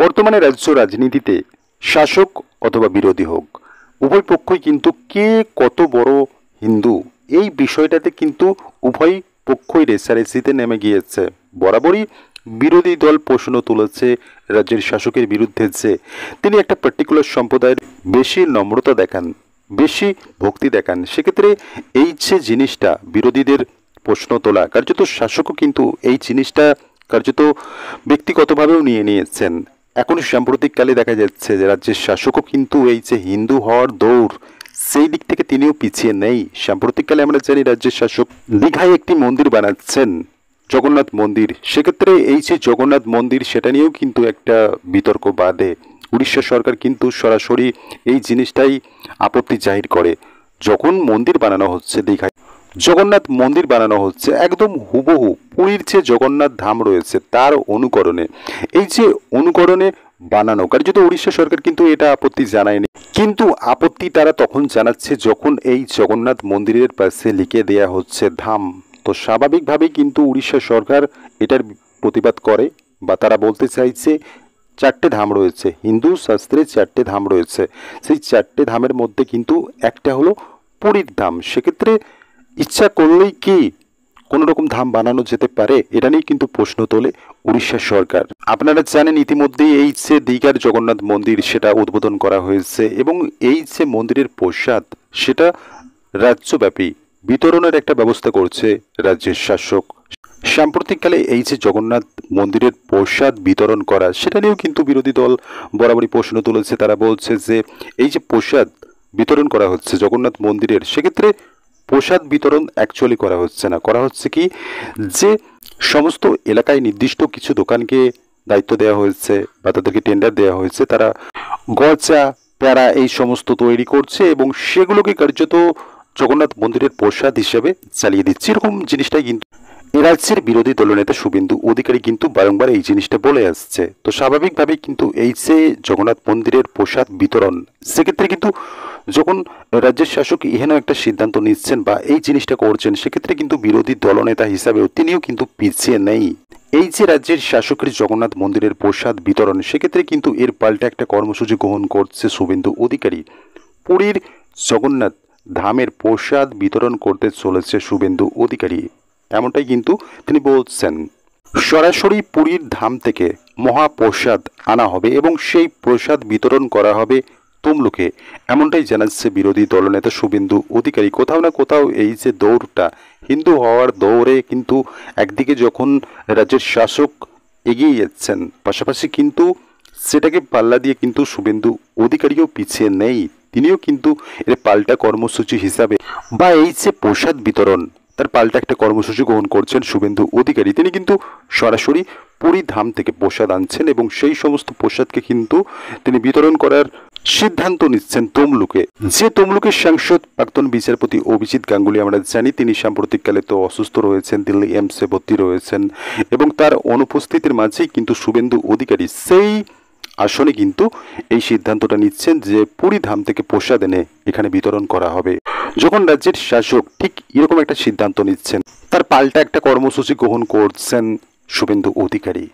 বর্তমানে রাজ্য রাজনীতিতে শাসক অথবা বিরোধী হোক, উভয় পক্ষই কিন্তু কে কত বড় হিন্দু এই বিষয়টাতে কিন্তু উভয় পক্ষই রেষারেষিতে নেমে গিয়েছে। বরাবরই বিরোধী দল প্রশ্ন তুলেছে রাজ্যের শাসকের বিরুদ্ধে যে তিনি একটা পার্টিকুলার সম্প্রদায়ের বেশি নম্রতা দেখান, বেশি ভক্তি দেখান। সেক্ষেত্রে এই যে জিনিসটা বিরোধীদের প্রশ্ন তোলা, কার্যত শাসকও কিন্তু এই জিনিসটা কার্যত ব্যক্তিগতভাবেও নিয়ে নিয়েছেন। এখন সাম্প্রতিককালে দেখা যাচ্ছে যে রাজ্যের শাসকও কিন্তু এই যে হিন্দু হওয়ার দৌড়, সেই দিক থেকে তিনিও পিছিয়ে নেই। সাম্প্রতিককালে আমরা জানি রাজ্যের শাসক দীঘায় একটি মন্দির বানাচ্ছেন, জগন্নাথ মন্দির। সেক্ষেত্রে এই যে জগন্নাথ মন্দির, সেটা নিয়েও কিন্তু একটা বিতর্ক বাধে। উড়িষ্যা সরকার কিন্তু সরাসরি এই জিনিসটাই আপত্তি জাহির করে। যখন মন্দির বানানো হচ্ছে দীঘায়, জগন্নাথ মন্দির বানানো হচ্ছে একদম হুবহু পুরীর যে জগন্নাথ ধাম রয়েছে তার অনুকরণে, এই যে অনুকরণে বানানো, কার্যত উড়িষ্যা সরকার কিন্তু এটা আপত্তি জানায়নি। কিন্তু আপত্তি তারা তখন জানাচ্ছে যখন এই জগন্নাথ মন্দিরের পাশে লিখে দেয়া হচ্ছে ধাম। তো স্বাভাবিকভাবেই কিন্তু উড়িষ্যা সরকার এটার প্রতিবাদ করে, বা তারা বলতে চাইছে চারটে ধাম রয়েছে, হিন্দু শাস্ত্রে চারটে ধাম রয়েছে, সেই চারটে ধামের মধ্যে কিন্তু একটা হলো পুরীর ধাম। সেক্ষেত্রে ইচ্ছা করলেই কি কোনো রকম ধাম বানানো যেতে পারে? এটা নিয়ে কিন্তু প্রশ্ন তোলে উড়িষ্যা সরকার। আপনারা জানেন ইতিমধ্যেই এই যে দীঘার জগন্নাথ মন্দির সেটা উদ্বোধন করা হয়েছে, এবং এই যে মন্দিরের প্রসাদ সেটা রাজ্যব্যাপী বিতরণের একটা ব্যবস্থা করছে রাজ্যের শাসক। সাম্প্রতিককালে এই যে জগন্নাথ মন্দিরের প্রসাদ বিতরণ করা, সেটা নিয়েও কিন্তু বিরোধী দল বরাবরই প্রশ্ন তুলেছে। তারা বলছে যে এই যে প্রসাদ বিতরণ করা হচ্ছে জগন্নাথ মন্দিরের, সেক্ষেত্রে প্রসাদ বিতরণ অ্যাকচুয়ালি করা হচ্ছে না, করা হচ্ছে কি যে সমস্ত এলাকায় নির্দিষ্ট কিছু দোকানকে দায়িত্ব দেওয়া হয়েছে বা তাদেরকে টেন্ডার দেওয়া হয়েছে, তারা গজা প্যারা এই সমস্ত তৈরি করছে এবং সেগুলোকে কার্যত জগন্নাথ মন্দিরের প্রসাদ হিসেবে চালিয়ে দিচ্ছে। এরকম জিনিসটাই কিন্তু রাজ্যের বিরোধী দলনেতা শুভেন্দু অধিকারী কিন্তু বারংবার এই জিনিসটা বলে আসছে। তো স্বাভাবিকভাবেই কিন্তু এই যে জগন্নাথ মন্দিরের প্রসাদ বিতরণ, সেক্ষেত্রে কিন্তু যখন রাজ্যের শাসক এহেন একটা সিদ্ধান্ত নিচ্ছেন বা এই জিনিসটা করছেন, সেক্ষেত্রে কিন্তু বিরোধী দলনেতা হিসাবেও তিনিও কিন্তু পিছিয়ে নেই। এই যে রাজ্যের শাসকের জগন্নাথ মন্দিরের প্রসাদ বিতরণ, সেক্ষেত্রে কিন্তু এর পাল্টা একটা কর্মসূচি গ্রহণ করছে শুভেন্দু অধিকারী। পুরীর জগন্নাথ ধামের প্রসাদ বিতরণ করতে চলেছে শুভেন্দু অধিকারী, এমনটাই কিন্তু তিনি বলছেন। সরাসরি পুরীর ধাম থেকে মহাপ্রসাদ আনা হবে এবং সেই প্রসাদ বিতরণ করা হবে তমলুকে, এমনটাই জানাচ্ছে বিরোধী দলনেতা শুভেন্দু অধিকারী। কোথাও না কোথাও এই যে দৌড়টা, হিন্দু হওয়ার দৌড়ে কিন্তু একদিকে যখন রাজ্যের শাসক এগিয়ে যাচ্ছেন, পাশাপাশি কিন্তু সেটাকে পাল্লা দিয়ে কিন্তু শুভেন্দু অধিকারীও পিছিয়ে নেই। তিনিও কিন্তু এর পাল্টা কর্মসূচি হিসাবে বা এই যে প্রসাদ বিতরণ, তার পাল্টা একটা কর্মসূচি গ্রহণ করছেন শুভেন্দু অধিকারী। তিনি কিন্তু সরাসরি পুরী ধাম থেকে প্রসাদ আনছেন এবং সেই সমস্ত প্রসাদকে কিন্তু তিনি বিতরণ করার সিদ্ধান্ত নিচ্ছেন তমলুকে। যে তমলুকের সাংসদ প্রাক্তন বিচারপতি অভিজিৎ গাঙ্গুলি, আমরা জানি তিনি সাম্প্রতিককালে তো অসুস্থ রয়েছেন, দিল্লি এমসে ভর্তি রয়েছেন, এবং তার অনুপস্থিতির মাঝেই কিন্তু শুভেন্দু অধিকারী সেই আসনে কিন্তু এই সিদ্ধান্তটা নিচ্ছেন যে পুরী ধাম থেকে প্রসাদ এনে এখানে বিতরণ করা হবে। যখন রাজ্যের শাসক ঠিক এরকম একটা সিদ্ধান্ত নিচ্ছেন, তার পাল্টা একটা কর্মসূচি গ্রহণ করছেন শুভেন্দু অধিকারী।